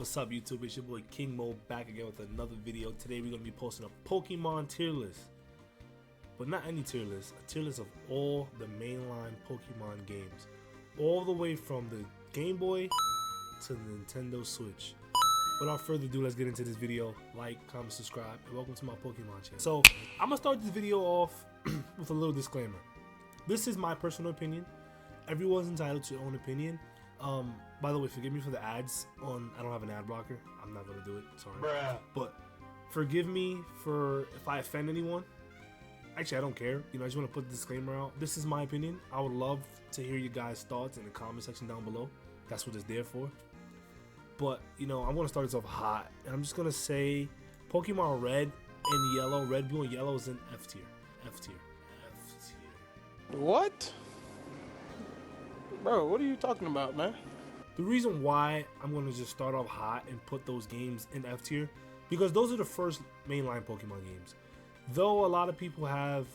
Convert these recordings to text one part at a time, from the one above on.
What's up, YouTube? It's your boy King Mo back again with another video. Today we're going to be posting a Pokemon tier list. But not any tier list, a tier list of all the mainline Pokemon games. All the way from the Game Boy to the Nintendo Switch. Without further ado, let's get into this video. Like, comment, subscribe, and welcome to my Pokemon channel. So, I'm going to start this video off with a little disclaimer. This is my personal opinion. Everyone's entitled to their own opinion. By the way, forgive me for the ads on, I don't have an ad blocker. I'm not gonna do it, sorry. Bruh. But forgive me for if I offend anyone. Actually, I don't care. You know, I just want to put the disclaimer out. This is my opinion. I would love to hear you guys' thoughts in the comment section down below. That's what it's there for. But, you know, I want to start this off hot. And I'm just gonna say Pokemon Red and Yellow, Red, Blue, and Yellow is in F tier. F tier. F tier. What? Bro, what are you talking about, man? The reason why I'm going to just start off hot and put those games in F tier, because those are the first mainline Pokemon games. Though a lot of people have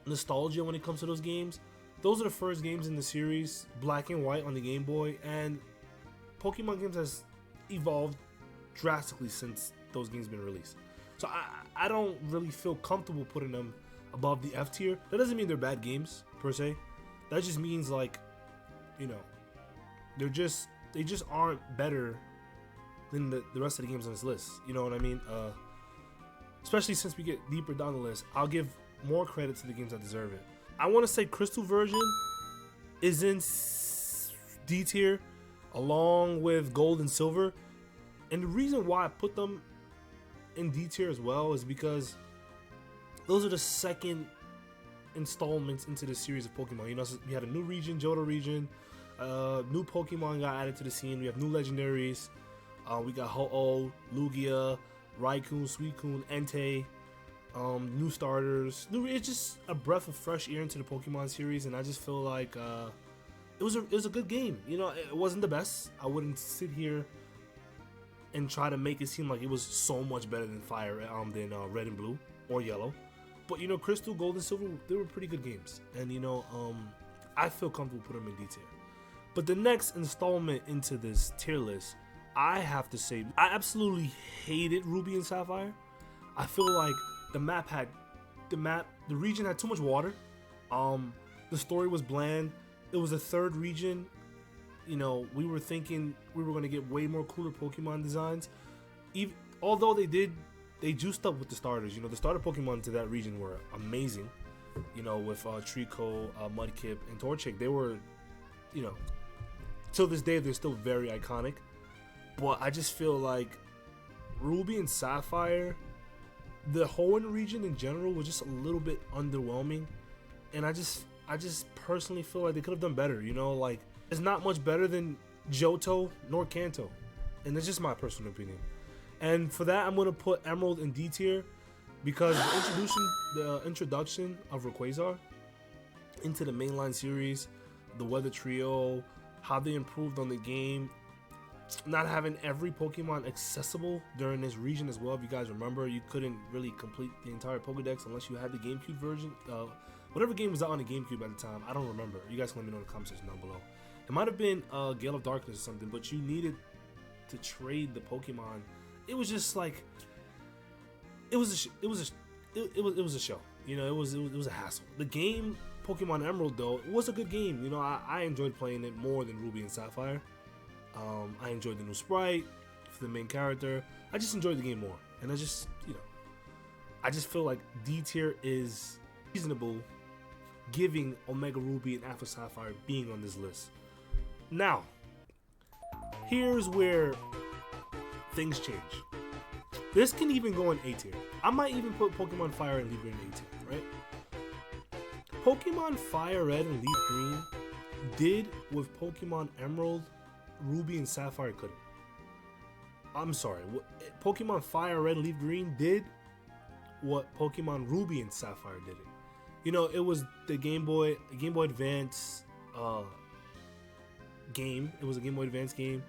nostalgia when it comes to those games, those are the first games in the series, Black and White on the Game Boy, and Pokemon games has evolved drastically since those games been released. So I don't really feel comfortable putting them above the F tier. That doesn't mean they're bad games, per se. That just means, like, you know, they just aren't better than the rest of the games on this list. You know what I mean? Especially since we get deeper down the list, I'll give more credit to the games that deserve it. I want to say Crystal version is in D tier along with Gold and Silver. And the reason why I put them in D tier as well is because those are the second installments into the series of Pokemon. You know, so we had a new region, Johto region, new Pokemon got added to the scene. We have new legendaries. We got Ho-Oh, Lugia, Raikou, Suicune, Entei, new starters. It's just a breath of fresh air into the Pokemon series, and I just feel like it was a good game. You know, it wasn't the best. I wouldn't sit here and try to make it seem like it was so much better than Red and Blue or Yellow. But, you know, Crystal, Gold, and Silver, they were pretty good games. And, you know, I feel comfortable putting them in D tier. But the next installment into this tier list, I have to say, I absolutely hated Ruby and Sapphire. I feel like the region had too much water. The story was bland. It was a third region. You know, we were thinking we were going to get way more cooler Pokemon designs. Although they juiced up with the starters. You know, the starter Pokemon to that region were amazing. You know, with Trico, Mudkip, and Torchic, they were, you know, till this day they're still very iconic. But I just feel like Ruby and Sapphire, the Hoenn region in general was just a little bit underwhelming, and I just personally feel like they could have done better. You know, like it's not much better than Johto nor Kanto, and that's just my personal opinion. And for that, I'm going to put Emerald in D tier because the introduction of Rayquaza into the mainline series, the Weather Trio, how they improved on the game, not having every Pokemon accessible during this region as well. If you guys remember, you couldn't really complete the entire Pokedex unless you had the GameCube version. Whatever game was out on the GameCube at the time, I don't remember. You guys can let me know in the comment section down below. It might have been Gale of Darkness or something, but you needed to trade the Pokemon. It was just like it was a show. You know, it was a hassle. The game Pokemon Emerald though was a good game. You know, I enjoyed playing it more than Ruby and Sapphire. I enjoyed the new sprite for the main character. I just enjoyed the game more, and I just feel like D tier is reasonable, giving Omega Ruby and Alpha Sapphire being on this list. Now, here's where things change. This can even go in A tier. I might even put Pokemon Fire and Leaf Green in A tier, right? Pokemon Fire Red and Leaf Green did what Pokemon Emerald, Ruby, and Sapphire couldn't. I'm sorry. Pokemon Fire Red and Leaf Green did what Pokemon Ruby and Sapphire didn't. You know, it was the Game Boy Advance game. It was a Game Boy Advance game.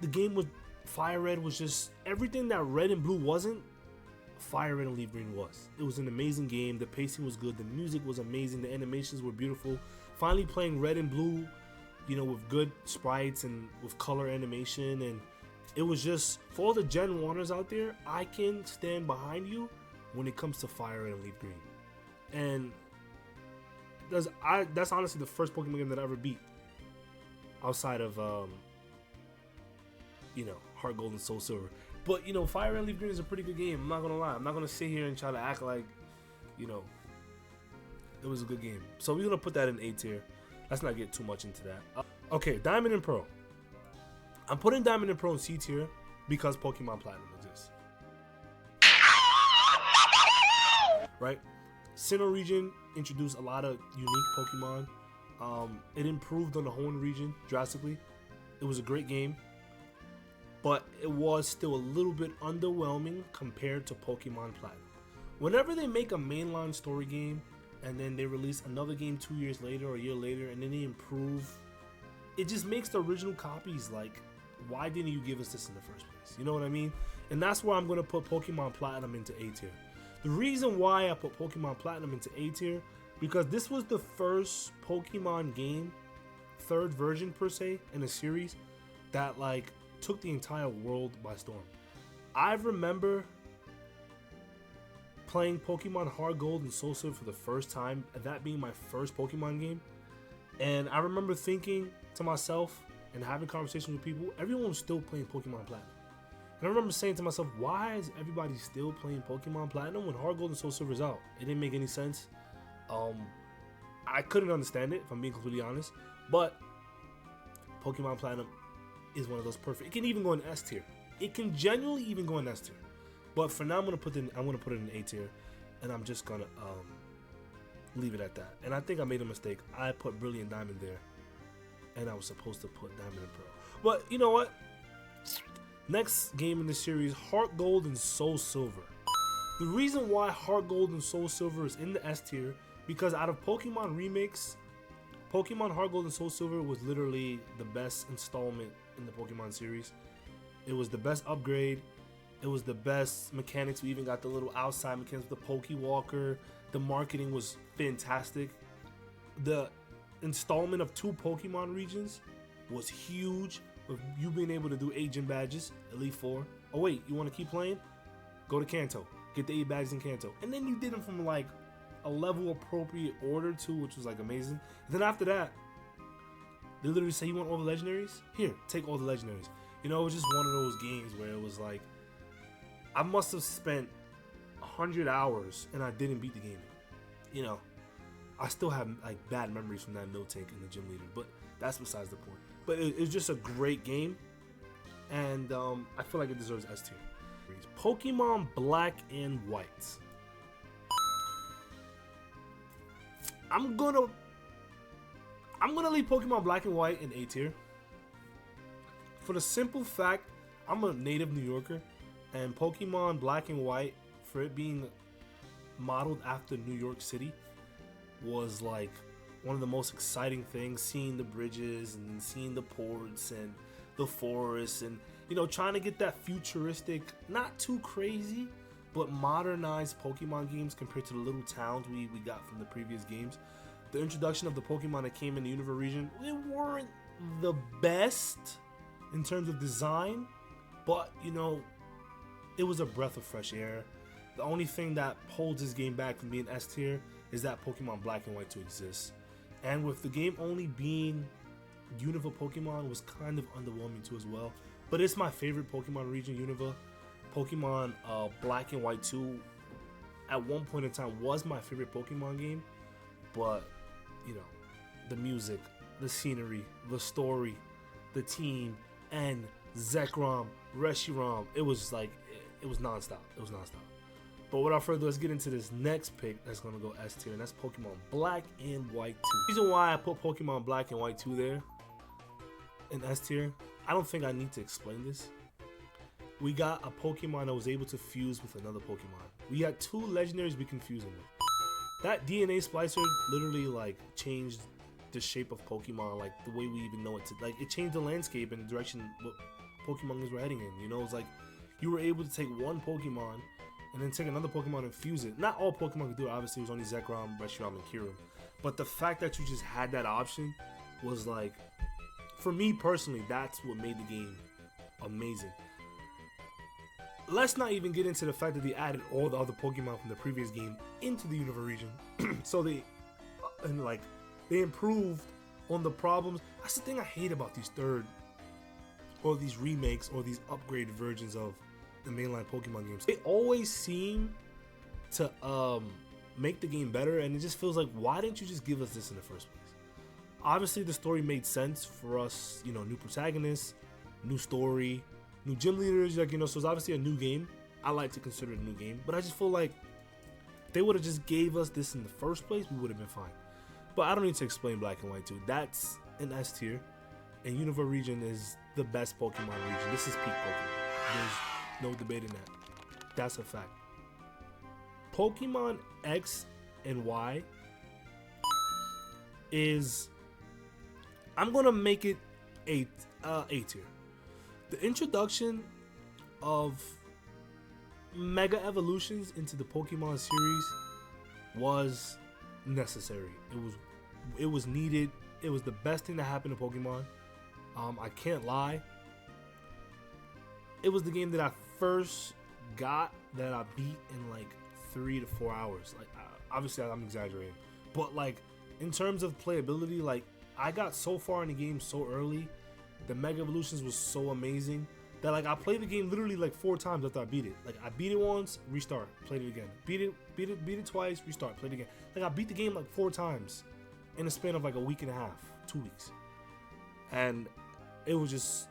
The game with Fire Red was just everything that Red and Blue wasn't. Fire Red and Leaf Green was. It was an amazing game. The pacing was good. The music was amazing. The animations were beautiful. Finally playing Red and Blue you know, with good sprites and with color animation. And it was just, for all the Gen 1ers out there, I can stand behind you when it comes to Fire and Leaf Green. And that's honestly the first Pokemon game that I ever beat outside of you know, Heart Gold and Soul Silver. But you know, Fire and Leaf Green is a pretty good game. I'm not gonna lie. I'm not gonna sit here and try to act like, you know, it was a good game. So we're gonna put that in A tier. Let's not get too much into that. Okay, Diamond and Pearl. I'm putting Diamond and Pearl in C tier because Pokemon Platinum exists. Right? Sinnoh region introduced a lot of unique Pokemon. It improved on the Hoenn region drastically. It was a great game, but it was still a little bit underwhelming compared to Pokemon Platinum. Whenever they make a mainline story game and then they release another game 2 years later or a year later and then they improve, it just makes the original copies like, why didn't you give us this in the first place? You know what I mean? And that's where I'm going to put Pokemon Platinum into A tier. The reason why I put Pokemon Platinum into A tier, because this was the first Pokemon game, third version per se, in a series that like took the entire world by storm. I remember playing Pokemon Heart Gold and Soul Silver for the first time, that being my first Pokemon game. And I remember thinking to myself and having conversations with people, everyone was still playing Pokemon Platinum. And I remember saying to myself, why is everybody still playing Pokemon Platinum when Heart Gold and Soul Silver is out? It didn't make any sense. I couldn't understand it, if I'm being completely honest. But Pokemon Platinum is one of those perfect. It can even go in S tier. It can genuinely even go in S tier. But for now, I'm gonna put it in A tier, and I'm just gonna leave it at that. And I think I made a mistake. I put Brilliant Diamond there, and I was supposed to put Diamond and Pearl. But you know what? Next game in the series, Heart Gold and Soul Silver. The reason why Heart Gold and Soul Silver is in the S tier, because out of Pokemon remakes, Pokemon Heart Gold and Soul Silver was literally the best installment in the Pokemon series. It was the best upgrade. It was the best mechanics. We even got the little outside mechanics with the Pokewalker. The marketing was fantastic. The installment of 2 Pokemon regions was huge, with you being able to do 8 gym badges, Elite 4. Oh wait, you want to keep playing? Go to Kanto. Get the 8 badges in Kanto. And then you did them from like a level appropriate order too, which was like amazing. And then after that, they literally say, you want all the legendaries? Here, take all the legendaries. You know, it was just one of those games where it was like, I must have spent 100 hours and I didn't beat the game. You know, I still have like bad memories from that Miltank and the gym leader, but that's besides the point. But it's just a great game, and I feel like it deserves S tier. Pokemon Black and White. I'm gonna leave Pokemon Black and White in A tier for the simple fact I'm a native New Yorker, and Pokemon Black and White, for it being modeled after New York City, was like one of the most exciting things, seeing the bridges and seeing the ports and the forests, and you know, trying to get that futuristic, not too crazy, but modernized Pokemon games compared to the little towns we got from the previous games. The introduction of the Pokemon that came in the Unova region, they weren't the best in terms of design, but you know, it was a breath of fresh air. The only thing that holds this game back from being S tier is that Pokemon Black and White 2 exists. And with the game only being Unova Pokemon, was kind of underwhelming too as well. But it's my favorite Pokemon region, Unova. Pokemon Black and White 2 at one point in time was my favorite Pokemon game. But, you know, the music, the scenery, the story, the team, and Zekrom, Reshiram, it was like, it was nonstop. It was nonstop. But without further ado, let's get into this next pick that's going to go S tier, and that's Pokemon Black and White 2. The reason why I put Pokemon Black and White 2 there in S tier, I don't think I need to explain this. We got a Pokemon that was able to fuse with another Pokemon. We had 2 legendaries we can fuse them with. That DNA splicer literally like changed the shape of Pokemon, like the way we even know it. Like it changed the landscape and the direction what Pokemon games were heading in. You know, it's like you were able to take one Pokemon and then take another Pokemon and fuse it. Not all Pokemon could do it. Obviously, it was only Zekrom, Reshiram, and Kyurem. But the fact that you just had that option was like for me personally, that's what made the game amazing. Let's not even get into the fact that they added all the other Pokemon from the previous game into the Unova region. So they improved on the problems. That's the thing I hate about these these remakes or these upgraded versions of the mainline Pokemon games. They always seem to make the game better, and it just feels like, why didn't you just give us this in the first place? Obviously the story made sense for us, you know, new protagonists, new story, new gym leaders, like, you know, so it's obviously a new game. I like to consider it a new game, but I just feel like if they would have just gave us this in the first place, we would have been fine. But I don't need to explain Black and White 2. That's an S tier, and Unova region is the best Pokemon region. This is peak Pokemon. There's no debating that. That's a fact. Pokemon X and Y is, I'm gonna make it A tier. The introduction of Mega Evolutions into the Pokemon series was necessary. It was needed. It was the best thing that happened to Pokemon. I can't lie. It was the game that I first got that I beat in like 3 to 4 hours. Like, obviously I'm exaggerating, but like in terms of playability, like I got so far in the game so early. The Mega Evolutions was so amazing that like I played the game literally like 4 times after I beat it. Like I beat it once, restart, played it again. Beat it twice, restart, played it again. Like I beat the game like 4 times in a span of like a week and a half, 2 weeks. And it was just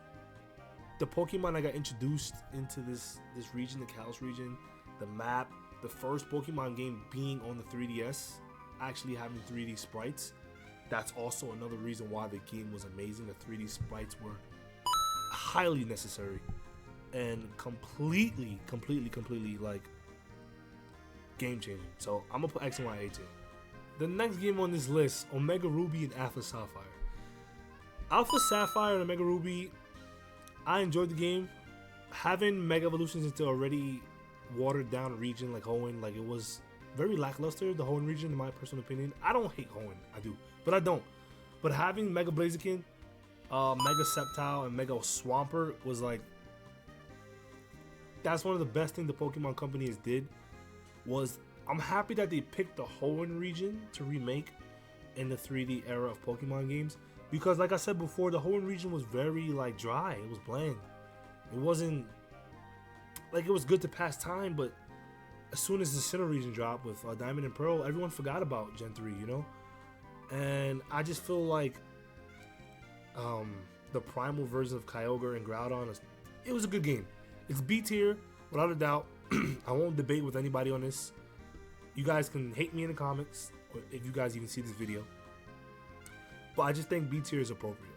the Pokemon I got introduced into this region, the Kalos region, the map, the first Pokemon game being on the 3DS, actually having 3D sprites. That's also another reason why the game was amazing. The 3D sprites were highly necessary and completely like game changing. So I'm gonna put X and Y A tier. The next game on this list, Omega Ruby and Alpha Sapphire. Alpha Sapphire and Omega Ruby, I enjoyed the game. Having Mega Evolutions into already watered down region like Hoenn, like it was very lackluster, the Hoenn region, in my personal opinion. I don't hate Hoenn, I do, but I don't. But having Mega Blaziken, Mega Sceptile, and Mega Swampert was like, that's one of the best things the Pokemon companies did. Was I'm happy that they picked the Hoenn region to remake in the 3D era of Pokemon games, because like I said before, the Hoenn region was very like dry. It was bland. It wasn't like, it was good to pass time, but as soon as the Sinnoh region dropped with Diamond and Pearl, everyone forgot about Gen 3, you know? And I just feel like the primal version of Kyogre and Groudon, it was a good game. It's B tier, without a doubt. I won't debate with anybody on this. You guys can hate me in the comments, or if you guys even see this video. But I just think B tier is appropriate.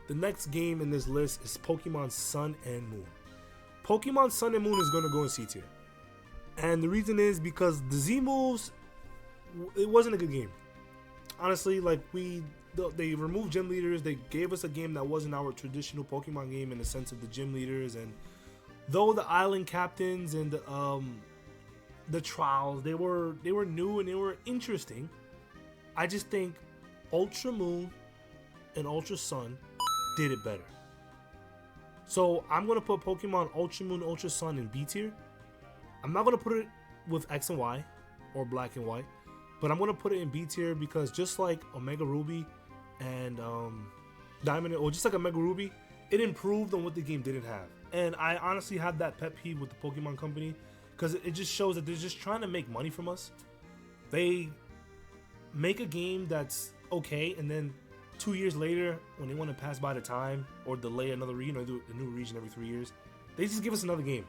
The next game in this list is Pokemon Sun and Moon. Pokemon Sun and Moon is going to go in C tier. And the reason is because the Z moves, it wasn't a good game. Honestly, like they removed gym leaders. They gave us a game that wasn't our traditional Pokemon game in the sense of the gym leaders. And though the island captains and the trials, they were new and they were interesting, I just think Ultra Moon and Ultra Sun did it better. So I'm gonna put Pokemon Ultra Moon, Ultra Sun in B tier. I'm not gonna put it with X and Y or Black and White, but I'm gonna put it in B tier because just like Omega Ruby and Diamond, or just like Omega Ruby, it improved on what the game didn't have. And I honestly have that pet peeve with the Pokemon company, because it just shows that they're just trying to make money from us. They make a game that's okay, and then 2 years later, when they want to pass by the time or delay another region, or do a new region every 3 years, they just give us another game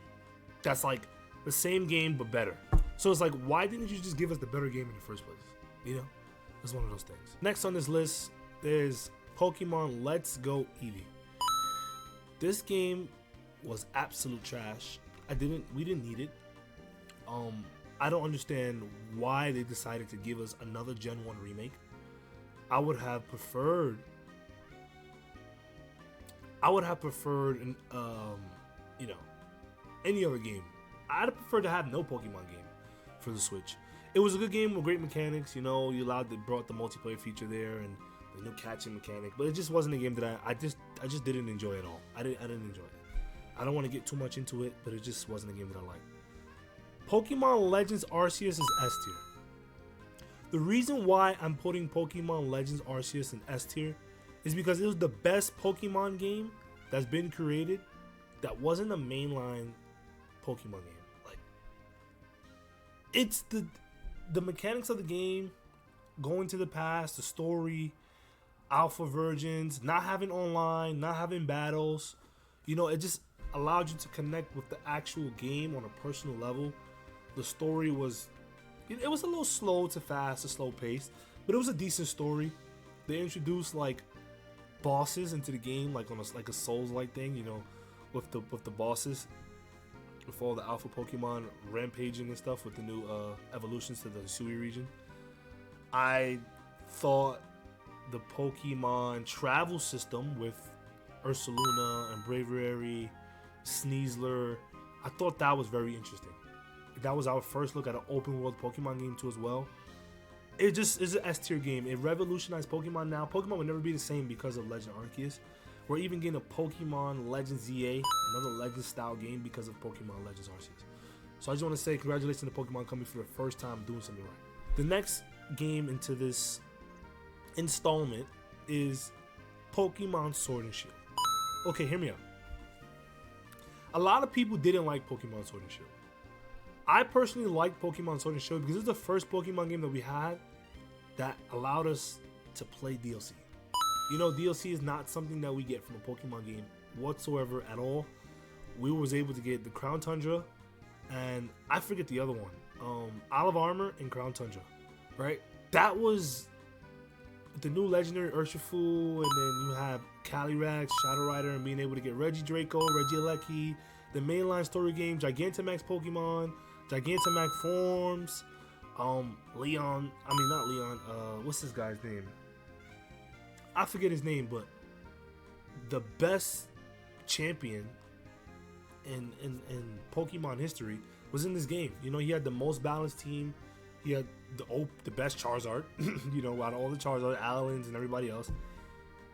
that's like the same game but better. So it's like, why didn't you just give us the better game in the first place? You know, it's one of those things. Next on this list is Pokemon Let's Go Eevee. This game was absolute trash. We didn't need it. I don't understand why they decided to give us another Gen 1 remake. I would have preferred you know, any other game. I'd have preferred to have no Pokemon game for the Switch. It was a good game with great mechanics. You know, brought the multiplayer feature there, and the new catching mechanic, but it just wasn't a game that I just didn't enjoy at all. I didn't enjoy it. I don't want to get too much into it, but it just wasn't a game that I liked. Pokemon Legends Arceus is S tier. The reason why I'm putting Pokemon Legends Arceus in S tier is because it was the best Pokemon game that's been created that wasn't a mainline Pokemon game. Like, it's the mechanics of the game, going to the past, the story, alpha versions, not having online, not having battles. You know, it just allowed you to connect with the actual game on a personal level. The story was, it was a little slow to fast, a slow pace, but it was a decent story. They introduced like bosses into the game, like on a Souls-like thing, you know, with the bosses, with all the alpha Pokemon rampaging and stuff with the new evolutions to the Hisui region. I thought the Pokemon travel system with Ursaluna and Braviary, Sneasler, I thought that was very interesting. That was our first look at an open world Pokemon game too as well. It just is an S tier game. It revolutionized Pokemon now. Pokemon would never be the same because of Legend Arceus. We're even getting a Pokemon Legends ZA, another Legends style game because of Pokemon Legends Arceus. So I just want to say congratulations to Pokemon Company for the first time doing something right. The next game into this installment is Pokemon Sword and Shield. Okay, hear me out. A lot of people didn't like Pokemon Sword and Shield. I personally like Pokemon Sword and Shield because it's the first Pokemon game that we had that allowed us to play DLC. You know, DLC is not something that we get from a Pokemon game whatsoever at all. We was able to get the Crown Tundra and I forget the other one, Olive Armor and Crown Tundra, right? That was the new legendary Urshifu, and then you have Calyrex, Shadow Rider, and being able to get Regidraco, Regieleki, the mainline story game, Gigantamax Pokemon, Gigantamax forms, Leon, I mean not Leon, what's this guy's name? I forget his name, but the best champion in Pokemon history was in this game. You know, he had the most balanced team. He had the best Charizard, you know, out of all the Charizard, Allens and everybody else.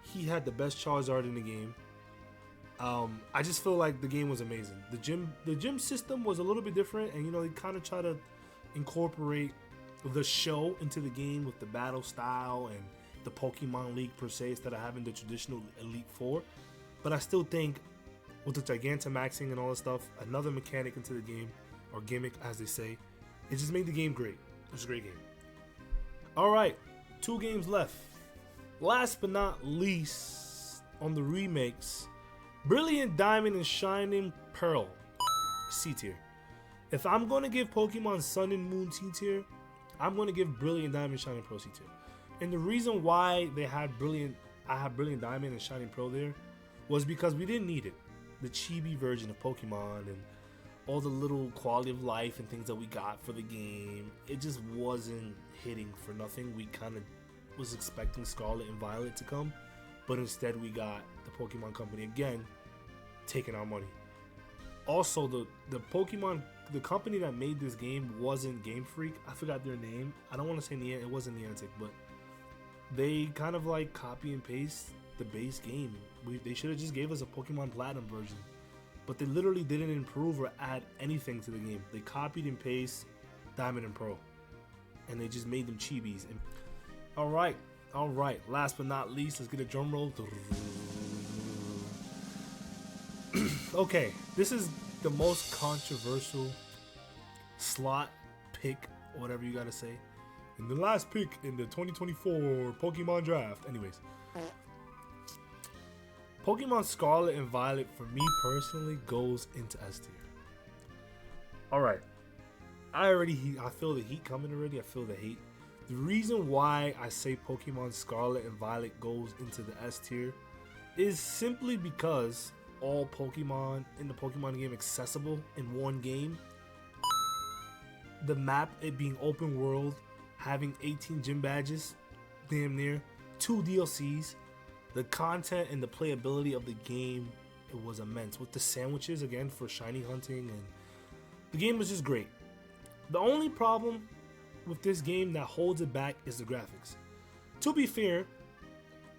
He had the best Charizard in the game. I just feel like the game was amazing. The gym system was a little bit different, and you know, they kind of try to incorporate the show into the game with the battle style and the Pokemon League per se, instead of having the traditional Elite Four. But I still think with the Gigantamaxing and all that stuff, another mechanic into the game, or gimmick as they say, it just made the game great. It was a great game. Alright, 2 games left. Last but not least, on the remakes, Brilliant Diamond and Shining Pearl, C tier. If I'm going to give Pokemon Sun and Moon C tier, I'm going to give Brilliant Diamond and Shining Pearl C tier. And the reason why I had Brilliant Diamond and Shining Pearl there was because we didn't need it. The chibi version of Pokemon and all the little quality of life and things that we got for the game, it just wasn't hitting for nothing. We kind of was expecting Scarlet and Violet to come, but instead we got the Pokemon Company again taking our money. Also, the Pokemon, the company that made this game wasn't Game Freak. I forgot their name. I don't want to say it wasn't Niantic, but they kind of like copy and paste the base game. They should have just gave us a Pokemon Platinum version, but they literally didn't improve or add anything to the game. They copied and pasted Diamond and Pearl, and they just made them chibis. And all right. Last but not least, let's get a drum roll. Okay, this is the most controversial slot pick, whatever you gotta say, and the last pick in the 2024 Pokemon Draft. Anyways, Pokemon Scarlet and Violet for me personally goes into S tier. All right, I feel the heat coming already. I feel the hate. The reason why I say Pokemon Scarlet and Violet goes into the S tier is simply because all Pokemon in the Pokemon game accessible in one game. The map, it being open world, having 18 gym badges, damn near, 2 DLCs, the content and the playability of the game, it was immense. With the sandwiches again for shiny hunting, and the game was just great. The only problem with this game that holds it back is the graphics. To be fair,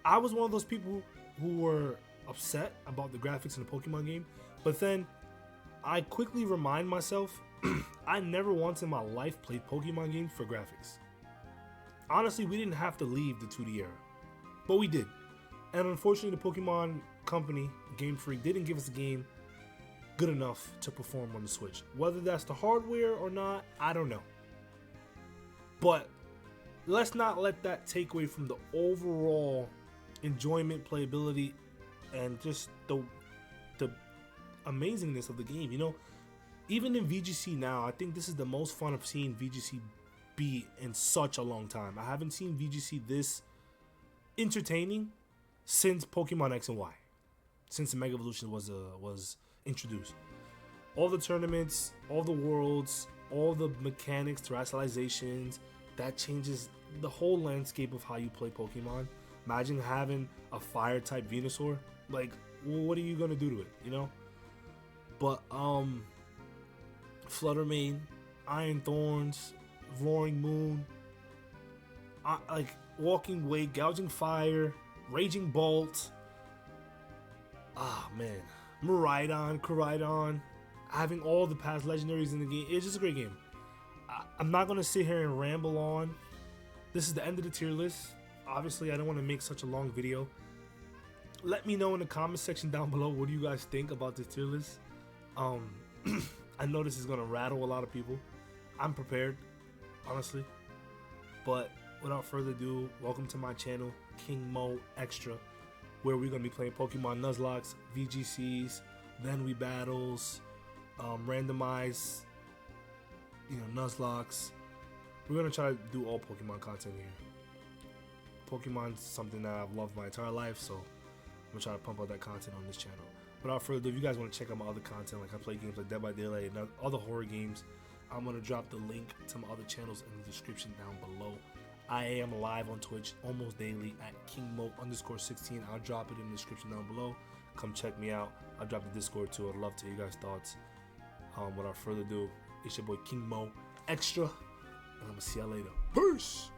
I was one of those people who were upset about the graphics in the Pokemon game, but then I quickly remind myself I never once in my life played Pokemon games for graphics. Honestly, we didn't have to leave the 2D era, but we did. And unfortunately, the Pokemon company, Game Freak, didn't give us a game good enough to perform on the Switch. Whether that's the hardware or not, I don't know. But let's not let that take away from the overall enjoyment, playability, and just the amazingness of the game. You know, even in VGC now, I think this is the most fun I've seen VGC be in such a long time. I haven't seen VGC this entertaining since Pokemon X and Y, since the Mega Evolution was introduced. All the tournaments, all the worlds, all the mechanics, terrestrializations, that changes the whole landscape of how you play Pokemon. Imagine having a fire type Venusaur. Like, well, what are you gonna do to it, you know? But Fluttermane, Iron Thorns, Roaring Moon, like Walking Wake, Gouging Fire, Raging Bolt. Ah, man. Koraidon, having all the past legendaries in the game. It's just a great game. I'm not going to sit here and ramble on. This is the end of the tier list. Obviously, I don't want to make such a long video. Let me know in the comment section down below, what do you guys think about this tier list? I know this is going to rattle a lot of people. I'm prepared, honestly. But without further ado, welcome to my channel, King Mo Extra, where we're going to be playing Pokemon Nuzlocke, VGCs, then we battles, randomize, Nuzlocke. We're going to try to do all Pokemon content here. Pokemon's something that I've loved my entire life, so I'm going to try to pump out that content on this channel. Without further ado, if you guys want to check out my other content, like I play games like Dead by Daylight and other horror games, I'm going to drop the link to my other channels in the description down below. I am live on Twitch almost daily at KingMo_16. I'll drop it in the description down below. Come check me out. I'll drop the Discord too. I'd love to hear you guys' thoughts. Without further ado, it's your boy King Mo Extra, and I'm going to see y'all later. Peace!